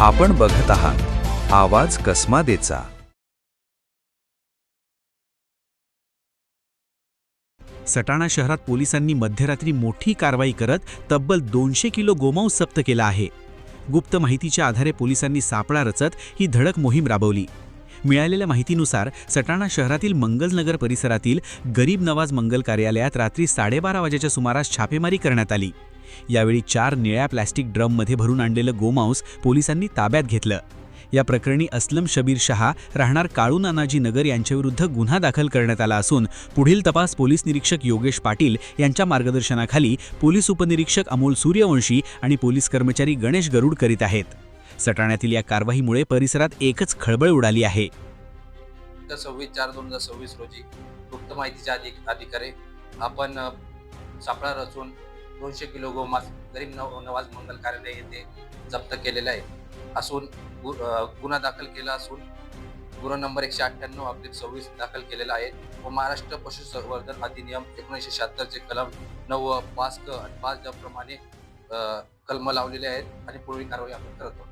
आपण बघत आहात आवाज कसमादेचा। सटाणा शहरात पोलिसांनी मध्यरात्री मोठी कारवाई करत तब्बल 200 किलो गोमांस जप्त केला आहे। गुप्त माहितीच्या आधारे पोलिसांनी सापळा रचत ही धडक मोहीम राबवली। मिळालेल्या माहितीनुसार सटाणा शहरातील मंगलनगर परिसरातील गरीब नवाज मंगल कार्यालयात रात्री 12:30 वाजेच्या सुमारास छापेमारी करण्यात आली। यावेळी 4 निळ्या प्लॅस्टिक ड्रममध्ये भरून आणलेलं गोमांस पोलिसांनी ताब्यात घेतलं। या प्रकरणी असलम शबीर शहा राहणार काळू नानाजी नगर यांच्याविरुद्ध गुन्हा दाखल करण्यात आला असून पुढील तपास पोलीस निरीक्षक योगेश पाटील यांच्या मार्गदर्शनाखाली पोलीस उपनिरीक्षक अमोल सूर्यवंशी आणि पोलीस कर्मचारी गणेश गरुड करीत आहेत। सटाण्यातील या कारवाईमुळे परिसरात एकच खळबळ उडाली आहे। 26/4/2026 रोजी गुप्त माहितीच्या अधिकारी आपण सापळा रचून 200 किलो गोमांस गरीब नवाज मंगल कार्यालय येथे जप्त केलेला आहे असून गुन्हा दाखल केला असून गुन्हा नंबर 198/26 दाखल केलेला आहे व महाराष्ट्र पशुसंवर्धन अधिनियम 1976 चे कलम 9, 5 क आणि 5 ड प्रमाणे कलम लावलेले आहेत आणि पुढील कारवाई आपण करतो।